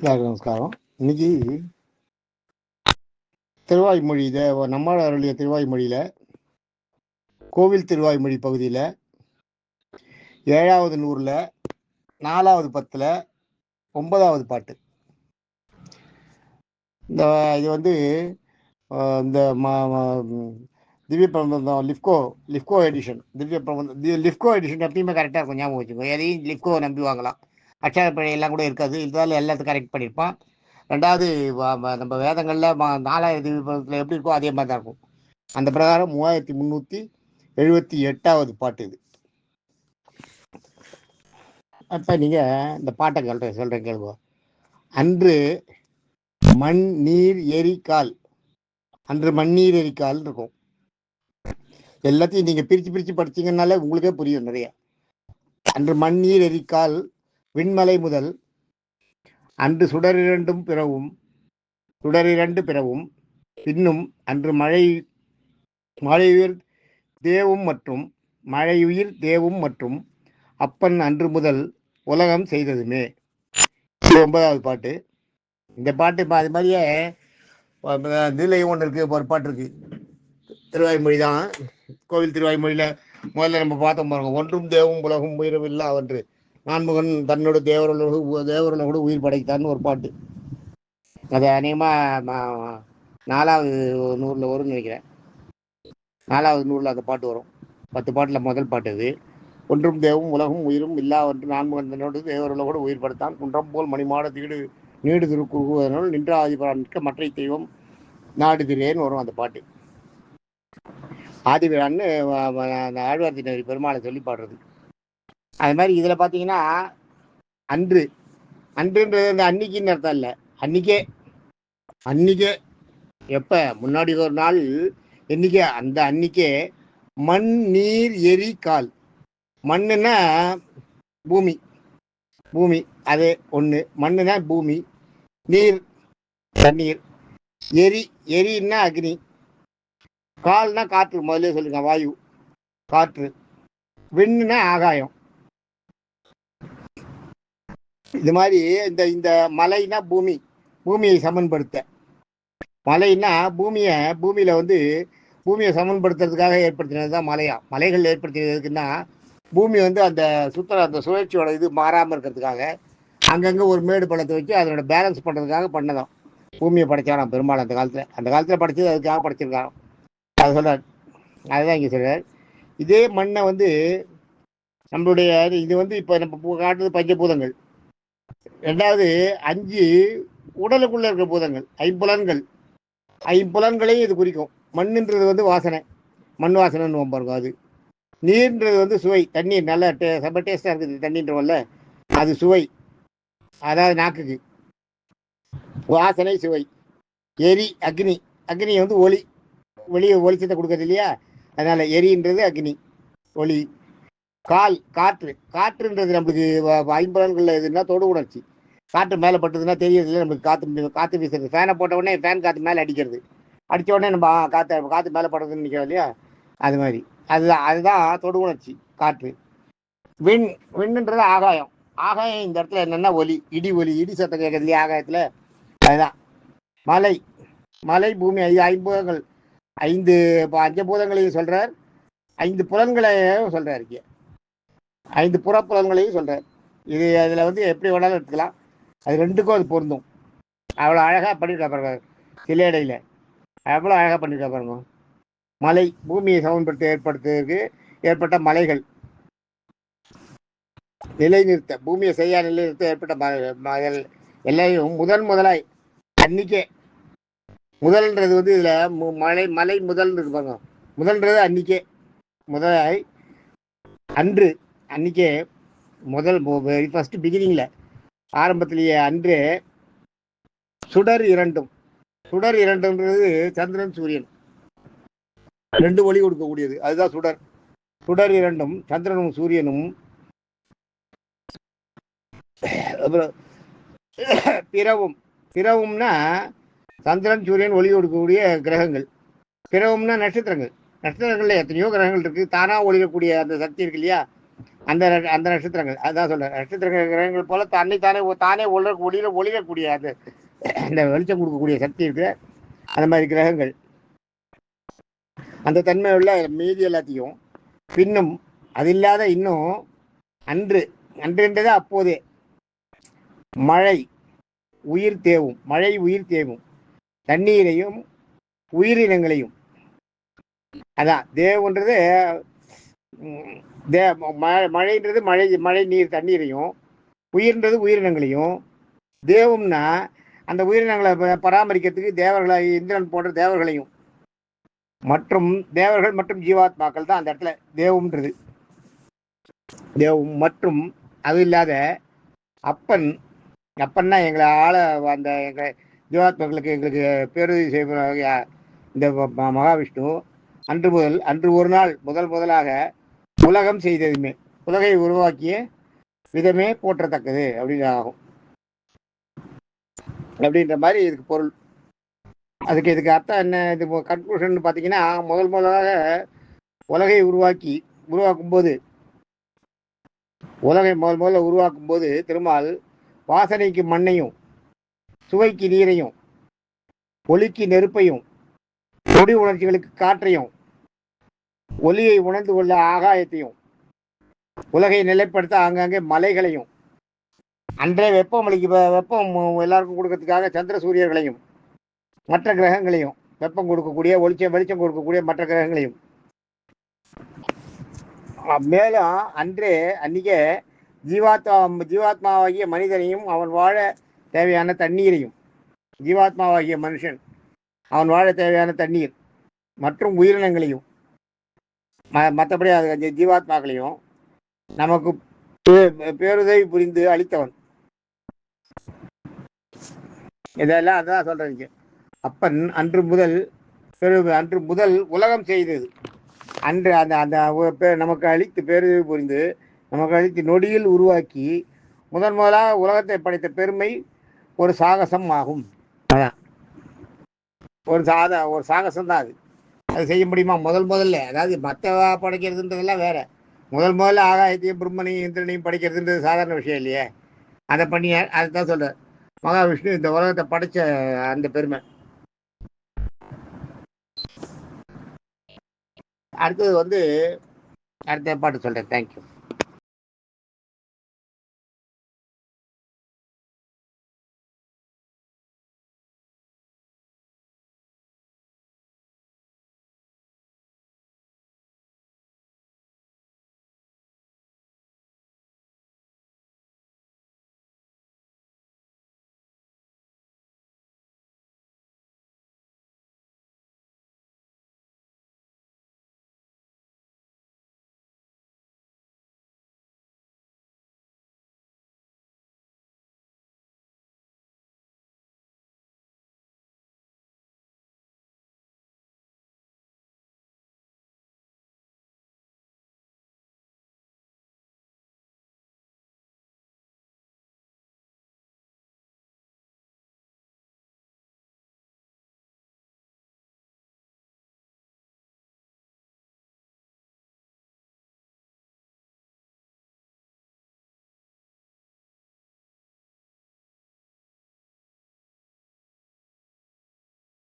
எல்லாருக்கும் நமஸ்காரம். இன்னைக்கு திருவாய்மொழி நம்மால் அருளிய திருவாய்மொழியில் கோவில் திருவாய்மொழி பகுதியில் 7வது நூறில் 4வது பத்தில் 9வது பாட்டு. இது வந்து இந்த திவ்ய பிரபந்தம் லிஃப்கோ எடிஷன். திவ்ய பிரபந்தம் லிஃப்கோ எடிஷன் எப்பயுமே கரெக்டாக இருக்கும், ஞாபகம் வச்சுக்கோ. எதையும் லிஃப்கோ நம்பி வாங்கலாம். அக்ஷரப்பிழை எல்லாம் கூட இருக்காது. இருந்தாலும் எல்லாத்தையும் கரெக்ட் பண்ணியிருப்பான். ரெண்டாவது, நம்ம வேதங்களில் 4வது திவ்ய பிரபந்தத்தில் எப்படி இருக்கோ அதே மாதிரி தான் இருக்கும். அந்த பிரகாரம் 3378வது பாட்டு இது. அப்போ நீங்கள் இந்த பாட்டை சொல்கிறேன் கேள்வோ. அன்று மண் நீர் எரிக்கால், அன்று மண்ணீர் எரிக்கால் இருக்கும். எல்லாத்தையும் நீங்கள் பிரித்து படிச்சிங்கன்னாலே உங்களுக்கே புரியும் நிறைய. அன்று மண்ணீர் எரிக்கால் விண்மலை முதல், அன்று சுடரிரண்டு பிறவும் பின்னும் அன்று மழையுயிர் தேவும் மற்றும் அப்பன் அன்று முதல் உலகம் செய்ததுமே. 9வது பாட்டு. இந்த பாட்டு அது மாதிரியே இதுலையும் ஒன்று இருக்குது, ஒரு பாட்டு இருக்குது. திருவாய்மொழி தான், கோவில் திருவாய்மொழியில் முதல்ல நம்ம பார்த்தோம் பாருங்க. ஒன்றும் தேவும் உலகம் உயிரவில்லா அவன்று நான்முகன் தன்னோட தேவரோட உயிர் படைத்தான்னு ஒரு பாட்டு. அது அநேகமாக 4வது நூறில் வரும்னு நினைக்கிறேன். 4வது நூறில் அந்த பாட்டு வரும். 10 பாட்டில் முதல் பாட்டு அது. ஒன்றும் தேவும் உலகம் உயிரும் இல்லா அவன்று நான்முகன் தன்னோடு தேவரோட உயிர் படைத்தான். குன்றம் போல் மணிமாட நீடு திருக்குறுவதனால் நின்ற ஆதிபரான் நிற்க மற்ற தெய்வம் நாடுகிறேன்னு வரும் அந்த பாட்டு. ஆதிபிரான்னு ஆழ்வார்த்தினரி பெருமாளை சொல்லி பாடுறது. அது மாதிரி இதில் பார்த்தீங்கன்னா அன்றுன்றது அந்த அன்னைக்குன்னு அர்த்தம் இல்லை, அன்னிக்கே எப்போ முன்னாடி ஒரு நாள் என்னைக்கே, அந்த அன்னிக்கே மண் நீர் எரி கால். மண்ணுன்னா பூமி அது ஒன்று. மண்ணுனா பூமி, நீர் தண்ணீர், எரின்னா அக்னி, கால்னா காற்று. முதல்ல சொல்லுங்க, வாயு காற்று. விண்ணுனா ஆகாயம். இது மாதிரி இந்த மலைனா பூமியை சமன்படுத்த. மலைன்னா பூமியில பூமியை சமன்படுத்துறதுக்காக ஏற்படுத்தினது தான் மலையா. மலைகள் ஏற்படுத்தினதுக்குன்னா பூமி அந்த அந்த சுழற்சியோட இது மாறாமல் இருக்கிறதுக்காக அங்கங்கே ஒரு மேடு பள்ளத்தை வச்சு அதனோட பேலன்ஸ் பண்ணுறதுக்காக பண்ணதான் பூமியை படைச்சாராம் பெரும்பாலும். அந்த காலத்தில் படைச்சது அதுக்காக படைச்சிருக்காரோ அது சொல்கிறார். அதுதான் இங்கே சொல்கிறார். இதே மண்ணை நம்மளுடைய இது இப்போ நம்ம காட்டுறது பஞ்சபூதங்கள். ரெண்டாவது 5 உடலுக்குள்ள இருக்கிற பூதங்கள், ஐம்புலன்களையும் இது குறிக்கும். மண்ணுன்றது வாசனை, மண் வாசனைன்னு பாருங்க. அது நீர்ன்றது சுவை, தண்ணீர் நல்லா செம்ம டேஸ்டாக இருக்குது தண்ணின்றவல்ல, அது சுவை, அதாவது நாக்குக்கு வாசனை சுவை. எரி அக்னி ஒளிச்சத்தை கொடுக்கறது இல்லையா, அதனால எரின்றது அக்னி ஒளி. காற்றுன்றது நம்மளுக்கு ஐம்புலன்கள் எதுனா தொடு உணர்ச்சி. காற்று மேலே பட்டதுன்னா தெரியறதுல நம்மளுக்கு காற்று வீசுறது. ஃபேனை போட்ட உடனே ஃபேன் காற்று மேலே அடிக்கிறது, அடித்த உடனே நம்ம காற்று மேலே படுறதுன்னு நிற்கிறோம் இல்லையா, அது மாதிரி அதுதான் தொடு உணர்ச்சி காற்று. விண்ணுன்றது ஆகாயம். இந்த இடத்துல என்னென்னா ஒலி, இடி சத்தம் கேட்கறது இல்லையா ஆகாயத்தில், அதுதான். மலை பூமி, 5 ஐம்பூதங்கள், 5 பஞ்சபூதங்களையும் சொல்கிறார், 5 புலன்களையும் சொல்கிறார். 5 புறப்புலன்களையும் சொல்கிறார். இது அதில் எப்படி வேணாலும் எடுத்துக்கலாம். அது ரெண்டுக்கும் அது பொருந்தும். அவ்வளோ அழகாக பண்ணியிருக்கா பாருங்க. சில இடையில அவ்வளோ அழகாக பண்ணியிருக்கா பாருங்க. மலை பூமியை ஏற்படுத்துவதற்கு ஏற்பட்ட மலைகள், பூமியை நிலைநிறுத்த ஏற்பட்ட மலைகள் எல்லையும் முதலாய் அன்னிக்கே. முதல்ன்றது இதில் மலை முதல் இருக்கு பாருங்க. முதல்ன்றது அன்னிக்கே, முதலாய் அன்னிக்கே முதல் ஃபர்ஸ்ட் பிகினிங்கில் ஆரம்பத்திலேயே அன்று சுடர் இரண்டுன்றது சந்திரன் சூரியன் 2 ஒளி கொடுக்கக்கூடியது, அதுதான் சுடர் இரண்டும் சந்திரனும் சூரியனும். அப்புறம் பிறவும்னா சந்திரன் சூரியன் ஒளி கொடுக்கக்கூடிய கிரகங்கள். பிறவும்னா நட்சத்திரங்கள்ல எத்தனையோ கிரகங்கள் இருக்கு. தானா ஒளிரக்கூடிய அந்த சக்தி இருக்கு இல்லையா, அந்த அந்த நட்சத்திரங்கள், அதுதான் சொல்றேன். நட்சத்திர கிரகங்கள் போல தானே தானே ஒளிரக்கூடிய அந்த இந்த வெளிச்சம் கொடுக்கக்கூடிய சக்தி இருக்கு. அந்த மாதிரி கிரகங்கள் அந்த தன்மை உள்ள மீதி எல்லாத்தையும் பின்னும் அது இல்லாத இன்னும் அன்று அன்றுன்றதே அப்போதே மழை உயிர் தேவும், மழை உயிர் தேவும், தண்ணீரையும் உயிரினங்களையும், அதான் தேவன்றது மழைன்றது மழை நீர் தண்ணீரையும், உயிர்ன்றது உயிரினங்களையும், தேவம்னா அந்த உயிரினங்களை பராமரிக்கிறதுக்கு தேவர்களை இந்திரன் போன்ற தேவர்களையும் மற்றும் தேவர்கள் மற்றும் ஜீவாத்மாக்கள் தான் அந்த இடத்துல தேவம்ன்றது. தேவம் மற்றும் அது இல்லாத அப்பன், அப்பன்னா எங்களை அந்த எங்கள் ஜீவாத்மாக்களுக்கு எங்களுக்கு பேருதவி செய்ய இந்த மகாவிஷ்ணு அன்று ஒரு நாள் முதலாக உலகம் செய்ததுமே, உலகை உருவாக்கிய விதமே போற்றத்தக்கது அப்படின்னு ஆகும். அப்படின்ற மாதிரி இதுக்கு பொருள். இதுக்கு அர்த்தம் என்ன? இது கன்க்ளூஷன் பார்த்தீங்கன்னா, முதலாக உலகை உருவாக்கும் போது திருமால் வாசனைக்கு மண்ணையும், சுவைக்கு நீரையும், ஒளிக்கு நெருப்பையும், நொடி உணர்ச்சிகளுக்கு காற்றையும், ஒலியை உணர்ந்து கொள்ள ஆகாயத்தையும், உலகை நிலைப்படுத்த ஆங்காங்கே மலைகளையும், அன்றே வெப்பம் எல்லாருக்கும் கொடுக்கறதுக்காக சந்திர சூரியர்களையும், மற்ற கிரகங்களையும், வெப்பம் கொடுக்கக்கூடிய வெளிச்சம் கொடுக்கக்கூடிய மற்ற கிரகங்களையும், மேலும் அன்றைக்கே ஜீவாத்மாவாகிய மனிதனையும், அவன் வாழ தேவையான தண்ணீரையும், ஜீவாத்மாவாகிய மனுஷன் அவன் வாழ தேவையான தண்ணீர் மற்றும் உயிரினங்களையும், மற்றபடி அது ஜீவாத்மாக்களையும் நமக்கு பேருதவி புரிந்து அளித்தவன். இதெல்லாம் அதான் சொல்றீங்க. அப்பன் அன்று முதல் உலகம் செய்தது. அன்று அந்த நமக்கு அளித்து பேருதவி புரிந்து நமக்கு அளித்து நொடியில் உருவாக்கி முதலாக உலகத்தை படைத்த பெருமை ஒரு சாகசம் ஆகும். அதான் ஒரு சாகசம் தான். அது செய்ய முடியுமா? முதல்ல அதாவது மற்ற படைக்கிறதுன்றதெல்லாம் வேற. முதல்ல ஆகாயத்தையும் பிரம்மனையும் இந்திரனையும் படைக்கிறதுன்றது சாதாரண விஷயம் இல்லையே. அதை பண்ணி அதுதான் சொல்ற மகாவிஷ்ணு இந்த உலகத்தை படைச்ச அந்த பெருமை. அடுத்தது அடுத்த பாட்டு சொல்றேன். தேங்க்யூ.